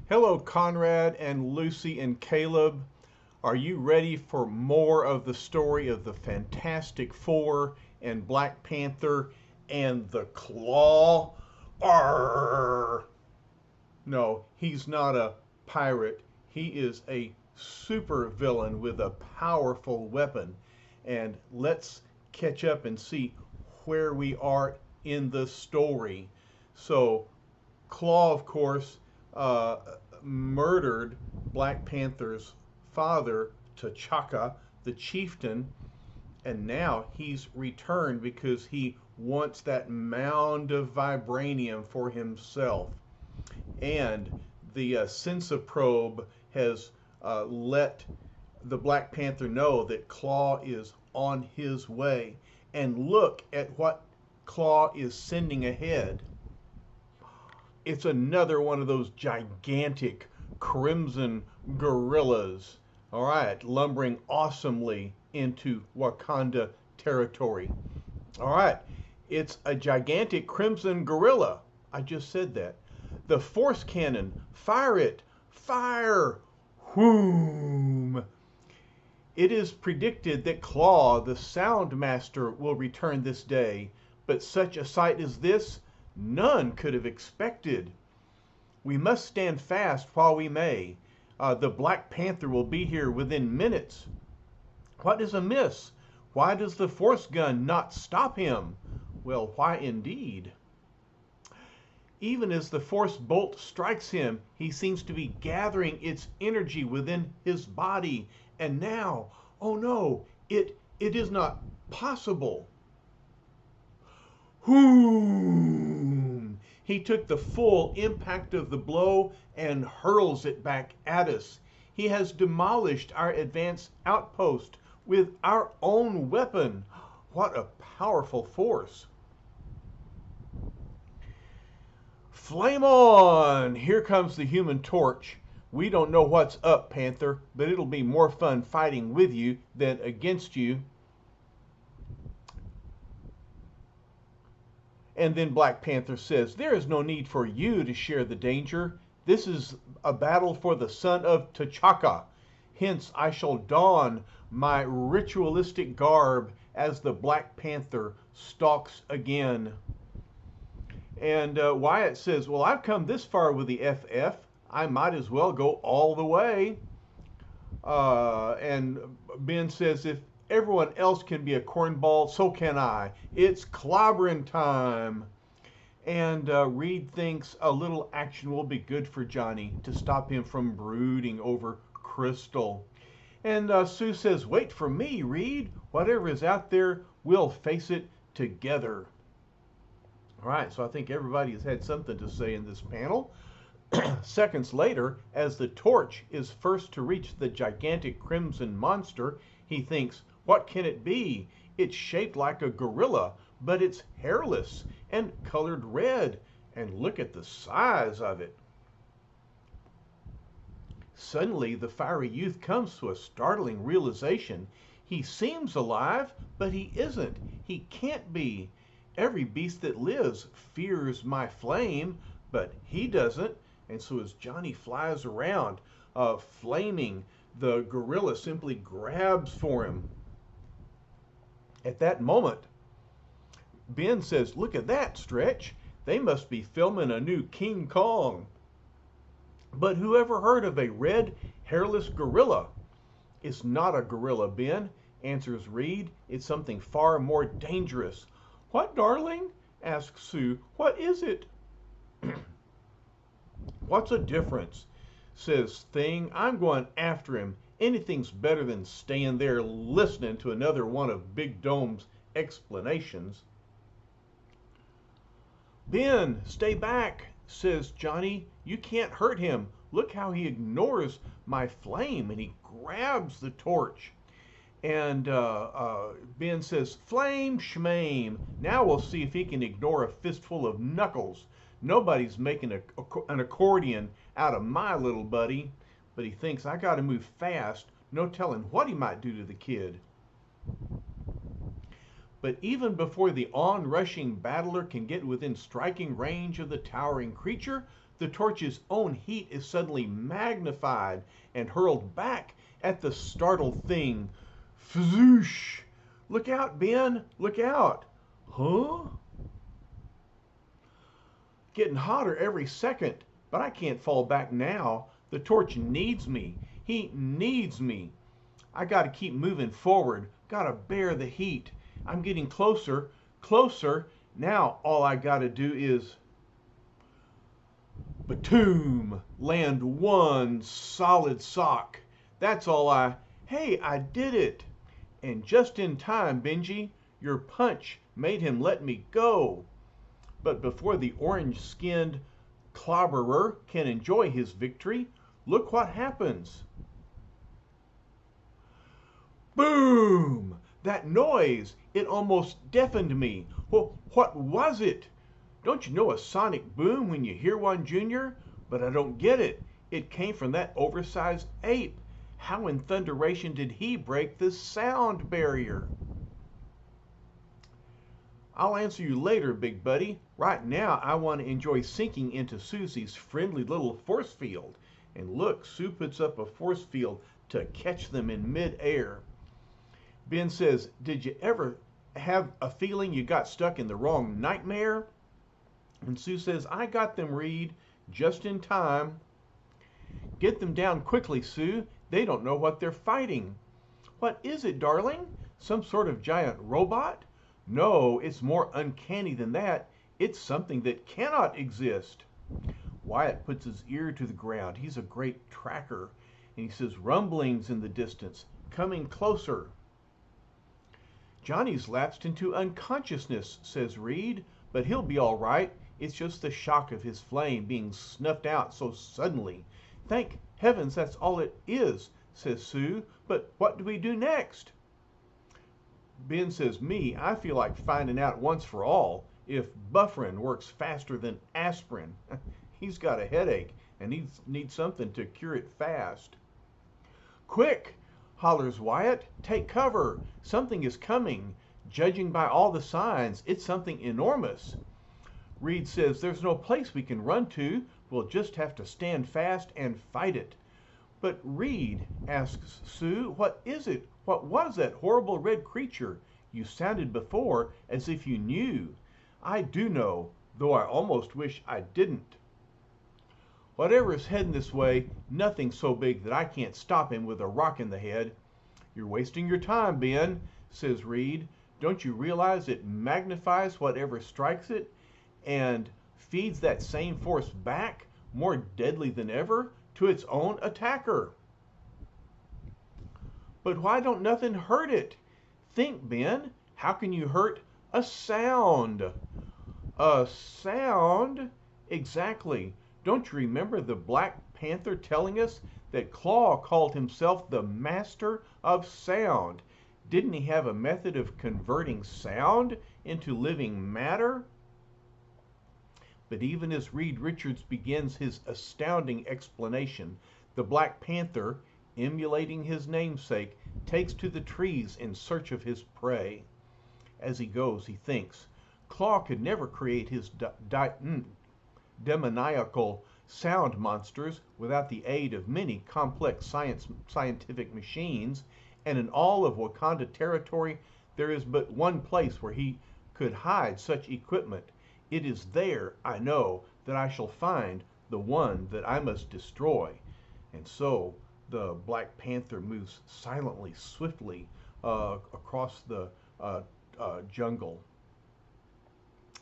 Hello, Conrad and Lucy and Caleb. Are you ready for more of the story of the Fantastic Four and Black Panther and the Claw? Arr! No, he's not a pirate. He is a super villain with a powerful weapon. And let's catch up and see where we are in the story. So, Claw, of course, uh, murdered Black Panther's father, T'Chaka, the chieftain, and now he's returned because he wants that mound of vibranium for himself. And the Sensa probe has let the Black Panther know that Claw is on his way. And look at what Claw is sending ahead. It's another one of those gigantic crimson gorillas, all right, lumbering awesomely into Wakanda territory. All right, it's a gigantic crimson gorilla. I just said that. The force cannon, fire it, fire, whoom. It is predicted that Claw, the sound master, will return this day, but such a sight as this none could have expected. We must stand fast while we may. The Black Panther will be here within minutes. What is amiss? Why does the force gun not stop him? Well, why indeed? Even as the force bolt strikes him, he seems to be gathering its energy within his body. And now, oh no, it is not possible. Whoom! He took the full impact of the blow and hurls it back at us. He has demolished our advanced outpost with our own weapon. What a powerful force. Flame on! Here comes the Human Torch. We don't know what's up, Panther, but it'll be more fun fighting with you than against you. And then Black Panther says, there is no need for you to share the danger. This is a battle for the son of T'Chaka. Hence I shall don my ritualistic garb as the Black Panther stalks again. And Wyatt says, well, I've come this far with the FF. I might as well go all the way. And Ben says, if everyone else can be a cornball, so can I. It's clobbering time. And Reed thinks a little action will be good for Johnny to stop him from brooding over Crystal. And Sue says, wait for me, Reed. Whatever is out there, we'll face it together. All right, so I think everybody has had something to say in this panel. Seconds later, as the torch is first to reach the gigantic crimson monster, he thinks, what can it be? It's shaped like a gorilla, but it's hairless and colored red. And look at the size of it. Suddenly, the fiery youth comes to a startling realization. He seems alive, but he isn't. He can't be. Every beast that lives fears my flame, but he doesn't. And so as Johnny flies around, flaming, the gorilla simply grabs for him. At that moment, Ben says, look at that, Stretch. They must be filming a new King Kong. But whoever heard of a red, hairless gorilla? It's not a gorilla, Ben, answers Reed. It's something far more dangerous. What, darling? asks Sue. What is it? What's a difference? Says Thing. I'm going after him. Anything's better than staying there listening to another one of Big Dome's explanations. Ben, stay back, says Johnny. You can't hurt him. Look how he ignores my flame, and he grabs the torch. And Ben says, flame schmame. Now we'll see if he can ignore a fistful of knuckles. Nobody's making an accordion out of my little buddy. But he thinks, I got to move fast. No telling what he might do to the kid. But even before the on-rushing battler can get within striking range of the towering creature, The torch's own heat is suddenly magnified and hurled back at the startled thing. Fzoosh! Look out, Ben! Look out! Huh? Getting hotter every second, but I can't fall back now. The torch needs me. He needs me. I gotta keep moving forward. Gotta bear the heat. I'm getting closer, closer. Now all I gotta do is Batoom! Land one solid sock. That's all Hey, I did it! And just in time, Benji. Your punch made him let me go. But before the orange-skinned clobberer can enjoy his victory, look what happens. Boom! That noise! It almost deafened me. What was it? Don't you know a sonic boom when you hear one, Junior? But I don't get it. It came from that oversized ape. How in thunderation did he break the sound barrier? I'll answer you later, big buddy. Right now, I want to enjoy sinking into Susie's friendly little force field. And look, Sue puts up a force field to catch them in mid-air. Ben says, did you ever have a feeling you got stuck in the wrong nightmare? And Sue says, I got them, Reed, just in time. Get them down quickly, Sue. They don't know what they're fighting. What is it, darling? Some sort of giant robot? No, it's more uncanny than that. It's something that cannot exist. Wyatt puts his ear to the ground. He's a great tracker. And he says, rumblings in the distance, coming closer. Johnny's lapsed into unconsciousness, says Reed, but he'll be all right. It's just the shock of his flame being snuffed out so suddenly. Thank heavens that's all it is, says Sue. But what do we do next? Ben says, I feel like finding out once for all if Bufferin works faster than aspirin. He's got a headache and needs something to cure it fast. Quick, hollers Wyatt, take cover. Something is coming. Judging by all the signs, it's something enormous. Reed says, there's no place we can run to. We'll just have to stand fast and fight it. But Reed, asks Sue, what is it? What was that horrible red creature? You sounded before as if you knew. I do know, though I almost wish I didn't. Whatever is heading this way, nothing's so big that I can't stop him with a rock in the head. You're wasting your time, Ben, says Reed. Don't you realize it magnifies whatever strikes it and feeds that same force back, more deadly than ever, to its own attacker? But why don't nothing hurt it? Think, Ben. How can you hurt a sound? A sound? Exactly. Don't you remember the Black Panther telling us that Klaw called himself the master of sound? Didn't he have a method of converting sound into living matter? But even as Reed Richards begins his astounding explanation, the Black Panther, emulating his namesake, takes to the trees in search of his prey. As he goes, he thinks, Klaw could never create his demoniacal sound monsters without the aid of many complex scientific machines, and in all of Wakanda territory, there is but one place where he could hide such equipment. It is there, I know, that I shall find the one that I must destroy. And so the Black Panther moves silently, swiftly across the jungle.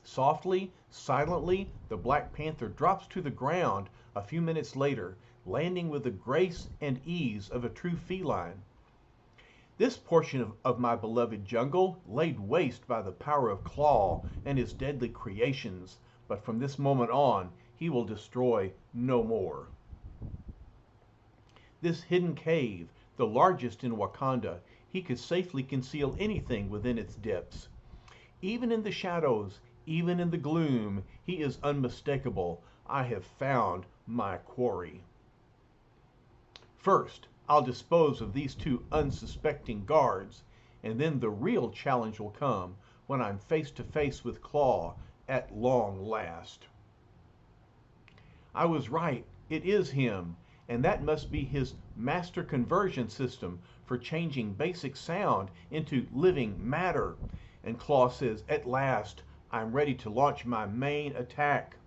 Softly, silently, the Black Panther drops to the ground a few minutes later, landing with the grace and ease of a true feline. This portion of my beloved jungle laid waste by the power of Klaw and his deadly creations, but from this moment on, he will destroy no more. This hidden cave, the largest in Wakanda, he could safely conceal anything within its depths. Even in the shadows, even in the gloom, he is unmistakable. I have found my quarry. First, I'll dispose of these two unsuspecting guards, and then the real challenge will come when I'm face to face with Klaw at long last. I was right. It is him. And that must be his master conversion system for changing basic sound into living matter. And Klaw says, at last, I'm ready to launch my main attack.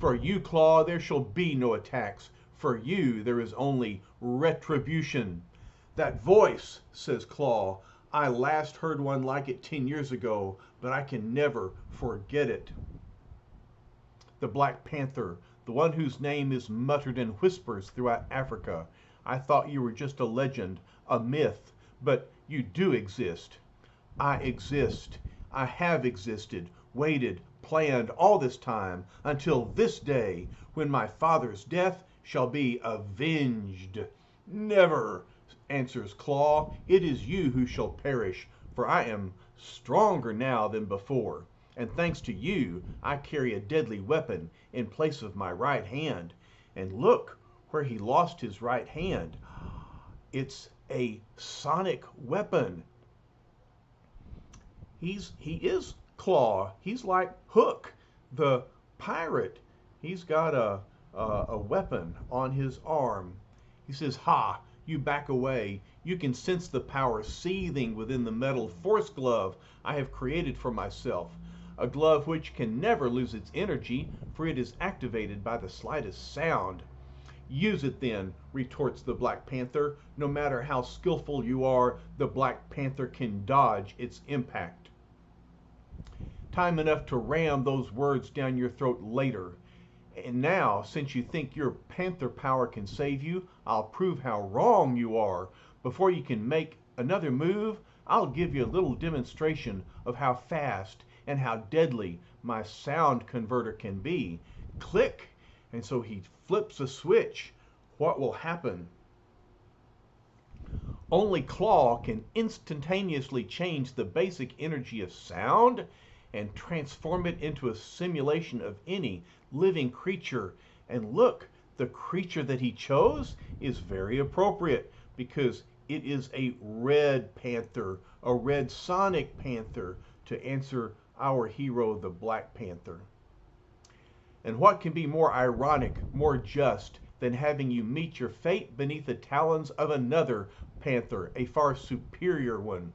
For you, Klaw, there shall be no attacks. For you, there is only retribution. That voice, says Klaw, I last heard one like it 10 years ago, but I can never forget it. The Black Panther, the one whose name is muttered in whispers throughout Africa. I thought you were just a legend, a myth, but you do exist. I exist. I have existed, waited, planned all this time until this day when my father's death shall be avenged. Never, answers Klaw. It is you who shall perish, for I am stronger now than before. And thanks to you, I carry a deadly weapon in place of my right hand. And look where he lost his right hand. It's a sonic weapon. He is Klaw. He's like Hook, the pirate. He's got a weapon on his arm. He says, ha, you back away. You can sense the power seething within the metal force glove I have created for myself. A glove which can never lose its energy, for it is activated by the slightest sound. Use it then, retorts the Black Panther. No matter how skillful you are, the Black Panther can dodge its impact. Time enough to ram those words down your throat later. And now, since you think your panther power can save you, I'll prove how wrong you are. Before you can make another move, I'll give you a little demonstration of how fast and how deadly my sound converter can be. Click! And so he flips a switch. What will happen? Only Klaw can instantaneously change the basic energy of sound and transform it into a simulation of any living creature. And look, the creature that he chose is very appropriate because it is a red panther, a red sonic panther, to answer our hero, the Black Panther. And what can be more ironic, more just, than having you meet your fate beneath the talons of another panther, a far superior one?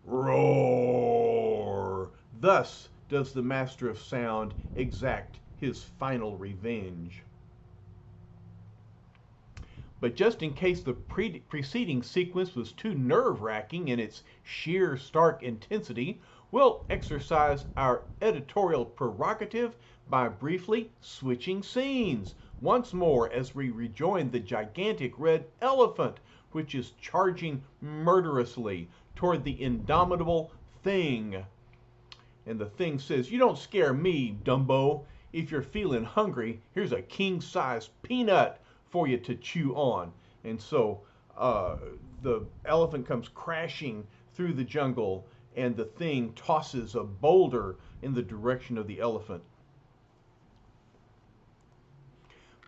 Roar! Thus does the Master of Sound exact his final revenge. But just in case the preceding sequence was too nerve-wracking in its sheer, stark intensity, we'll exercise our editorial prerogative by briefly switching scenes once more as we rejoin the gigantic red elephant, which is charging murderously toward the indomitable Thing. And the Thing says, you don't scare me, Dumbo. If you're feeling hungry, here's a king-size peanut for you to chew on. And so the elephant comes crashing through the jungle, and the Thing tosses a boulder in the direction of the elephant.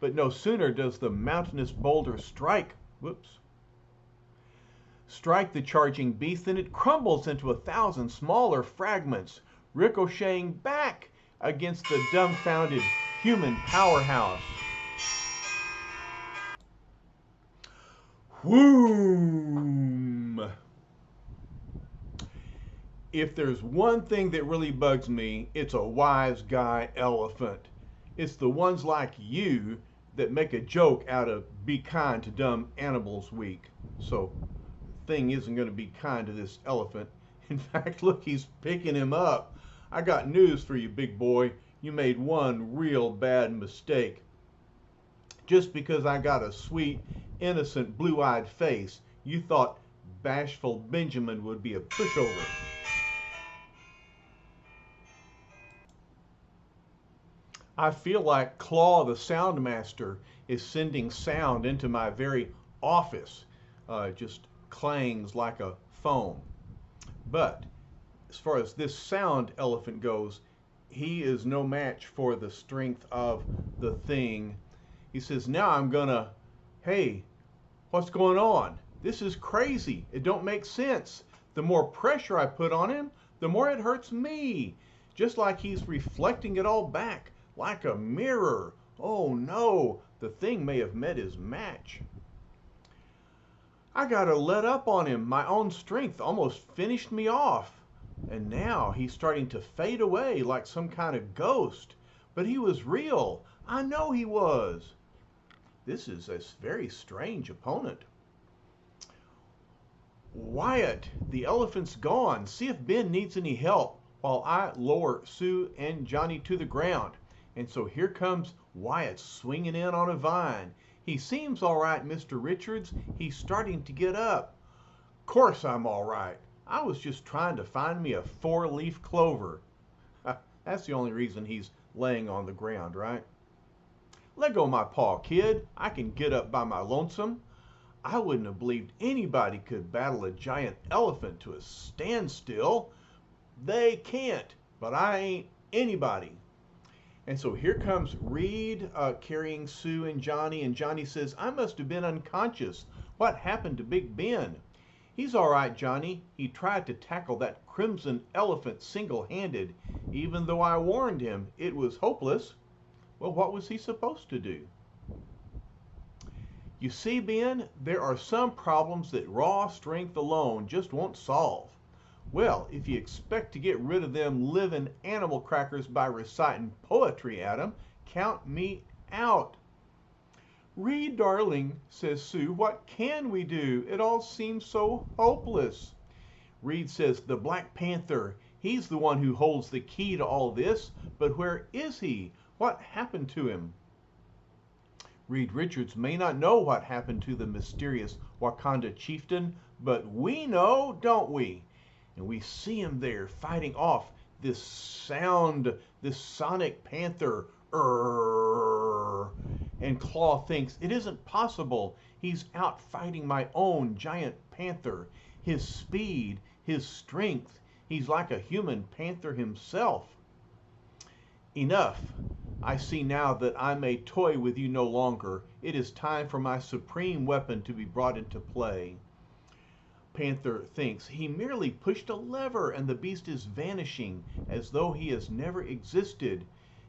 But no sooner does the mountainous boulder strike the charging beast than it crumbles into 1,000 smaller fragments, ricocheting back against the dumbfounded human powerhouse. Whoom! If there's one thing that really bugs me, it's a wise guy elephant. It's the ones like you that make a joke out of Be Kind to Dumb Animals Week. So, Thing isn't going to be kind to this elephant. In fact, look, he's picking him up. I got news for you, big boy. You made one real bad mistake. Just because I got a sweet, innocent, blue-eyed face, you thought bashful Benjamin would be a pushover. I feel like Klaw the Sound Master is sending sound into my very office. Just clangs like a phone. But as far as this sound elephant goes, he is no match for the strength of the Thing. He says, now I'm gonna, hey, what's going on? This is crazy. It don't make sense. The more pressure I put on him, the more it hurts me. Just like he's reflecting it all back, like a mirror. Oh no, the thing may have met his match. I gotta let up on him. My own strength almost finished me off. And now he's starting to fade away like some kind of ghost. But he was real. I know he was. This is a very strange opponent. Wyatt, the elephant's gone. See if Ben needs any help while I lower Sue and Johnny to the ground. And so here comes Wyatt swinging in on a vine. He seems all right, Mr. Richards. He's starting to get up. Course I'm all right. I was just trying to find me a 4-leaf clover. That's the only reason he's laying on the ground, right? Let go of my paw, kid. I can get up by my lonesome. I wouldn't have believed anybody could battle a giant elephant to a standstill. They can't, but I ain't anybody. And so here comes Reed carrying Sue and Johnny says, I must have been unconscious. What happened to Big Ben? He's all right, Johnny. He tried to tackle that crimson elephant single-handed. Even though I warned him, it was hopeless. Well, what was he supposed to do? You see, Ben, there are some problems that raw strength alone just won't solve. Well, if you expect to get rid of them living animal crackers by reciting poetry at 'em, count me out. Reed, darling, says Sue, what can we do? It all seems so hopeless. Reed says, the Black Panther, he's the one who holds the key to all this, but where is he? What happened to him? Reed Richards may not know what happened to the mysterious Wakanda chieftain, but we know, don't we? And we see him there fighting off this sonic panther. And Klaw thinks, it isn't possible. He's out fighting my own giant panther. His speed, his strength, he's like a human panther himself. Enough. I see now that I may toy with you no longer. It is time for my supreme weapon to be brought into play. Panther thinks he merely pushed a lever and the beast is vanishing as though he has never existed.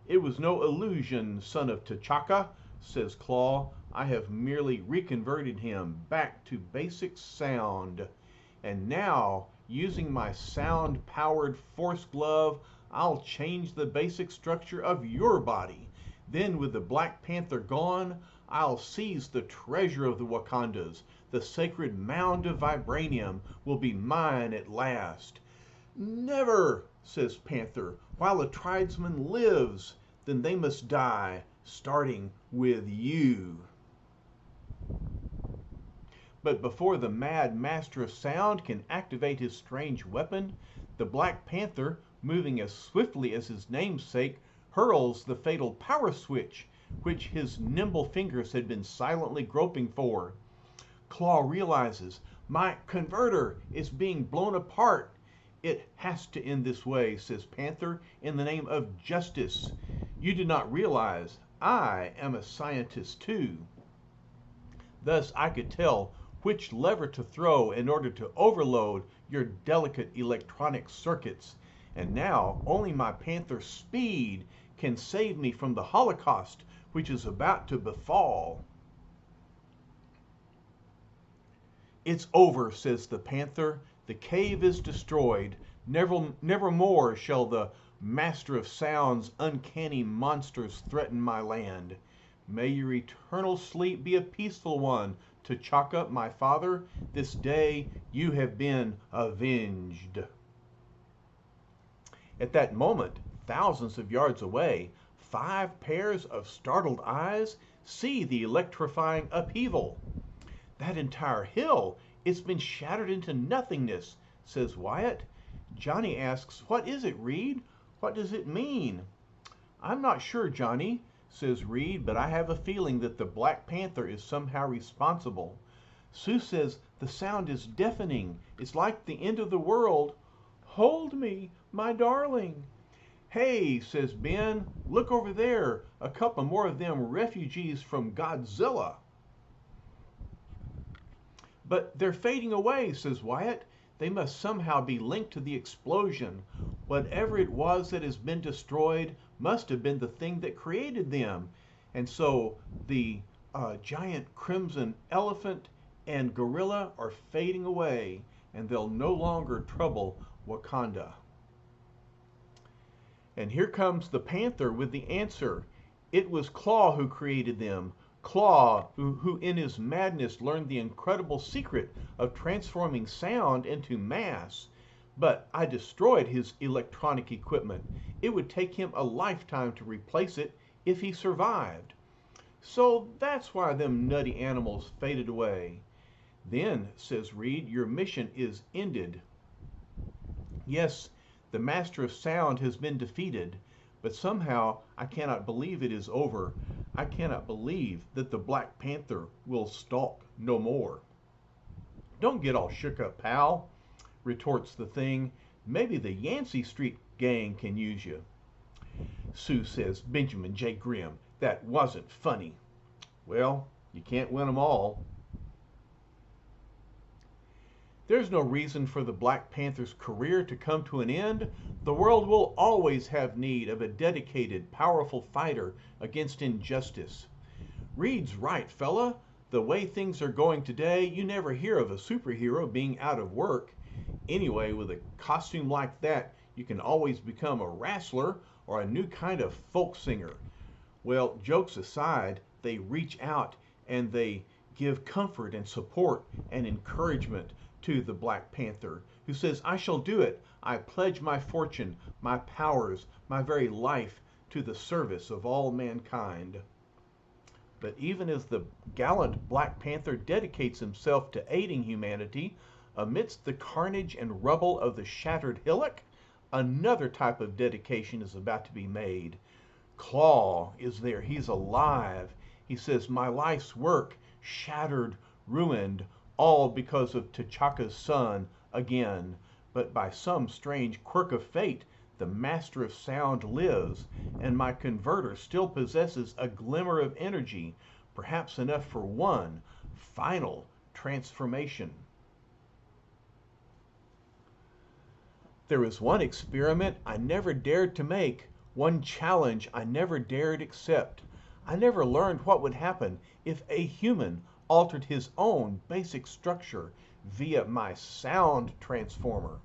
It was no illusion, son of T'Chaka, says Klaw. I have merely reconverted him back to basic sound. And now, using my sound-powered force glove, I'll change the basic structure of your body. Then, with the Black Panther gone, I'll seize the treasure of the Wakandas. The sacred mound of vibranium will be mine at last. Never, says Panther, while a tribesman lives, then they must die, starting with you. But before the mad master of sound can activate his strange weapon, the Black Panther, moving as swiftly as his namesake, hurls the fatal power switch, which his nimble fingers had been silently groping for. Klaw realizes, my converter is being blown apart. It has to end this way, says Panther, in the name of justice. You do not realize I am a scientist too. Thus I could tell which lever to throw in order to overload your delicate electronic circuits. And now only my Panther speed can save me from the Holocaust which is about to befall. It's over, says the Panther. The cave is destroyed. Never more shall the Master of Sound's uncanny monsters threaten my land. May your eternal sleep be a peaceful one, T'Chaka, my father. This day you have been avenged. At that moment, thousands of yards away, 5 pairs of startled eyes see the electrifying upheaval. That entire hill, it's been shattered into nothingness, says Wyatt. Johnny asks, what is it, Reed? What does it mean? I'm not sure, Johnny, says Reed, but I have a feeling that the Black Panther is somehow responsible. Sue says the sound is deafening. It's like the end of the world. Hold me, my darling. Hey, says Ben, look over there. A couple more of them refugees from Godzilla. But they're fading away, says Wyatt. They must somehow be linked to the explosion. Whatever it was that has been destroyed must have been the thing that created them. And so the giant crimson elephant and gorilla are fading away, and they'll no longer trouble Wakanda. And here comes the panther with the answer. It was Klaw who created them. Klaw, who in his madness learned the incredible secret of transforming sound into mass. But I destroyed his electronic equipment. It would take him a lifetime to replace it if he survived. So that's why them nutty animals faded away. Then, says Reed, your mission is ended. Yes, the Master of Sound has been defeated, but somehow I cannot believe it is over. I cannot believe that the Black Panther will stalk no more. Don't get all shook up, pal, retorts the Thing. Maybe the Yancey Street gang can use you. Sue says, Benjamin J. Grimm, that wasn't funny. Well, you can't win them all. There's no reason for the Black Panther's career to come to an end. The world will always have need of a dedicated, powerful fighter against injustice. Reed's right, fella. The way things are going today, you never hear of a superhero being out of work. Anyway, with a costume like that, you can always become a wrestler or a new kind of folk singer. Well, jokes aside, they reach out and they give comfort and support and encouragement to the Black Panther, who says, I shall do it. I pledge my fortune, my powers, my very life to the service of all mankind. But even as the gallant Black Panther dedicates himself to aiding humanity, amidst the carnage and rubble of the shattered hillock, another type of dedication is about to be made. Klaw is there. He's alive. He says, my life's work shattered, ruined, all because of T'Chaka's son again. But by some strange quirk of fate, the Master of Sound lives, and my converter still possesses a glimmer of energy, perhaps enough for one final transformation. There was one experiment I never dared to make, one challenge I never dared accept. I never learned what would happen if a human altered his own basic structure via my sound transformer.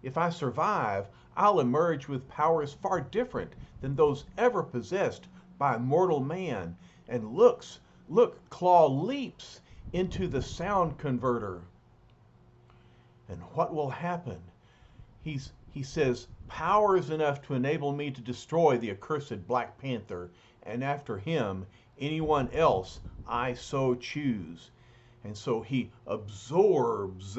If I survive, I'll emerge with powers far different than those ever possessed by mortal man. And look, Klaw leaps into the sound converter. And what will happen? He says, powers enough to enable me to destroy the accursed Black Panther, and after him, anyone else I so choose. And so he absorbs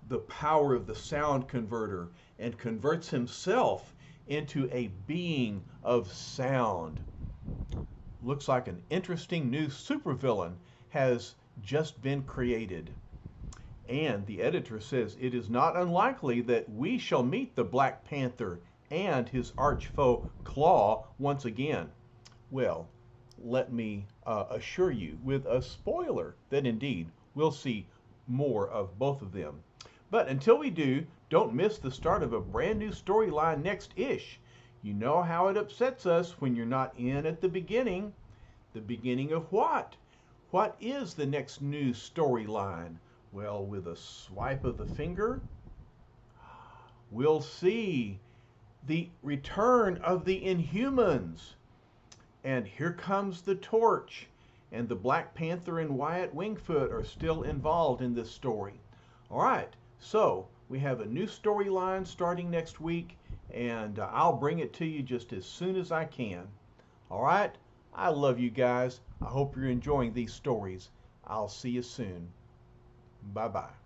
the power of the sound converter and converts himself into a being of sound. Looks like an interesting new supervillain has just been created. And the editor says it is not unlikely that we shall meet the Black Panther and his arch-foe Klaw once again. Well, let me assure you with a spoiler that indeed we'll see more of both of them. But until we do, don't miss the start of a brand new storyline next-ish. You know how it upsets us when you're not in at the beginning. The beginning of what? What is the next new storyline? Well, with a swipe of the finger, we'll see the return of the Inhumans. And here comes the Torch. And the Black Panther and Wyatt Wingfoot are still involved in this story. All right, so we have a new storyline starting next week, and I'll bring it to you just as soon as I can. All right, I love you guys. I hope you're enjoying these stories. I'll see you soon. Bye-bye.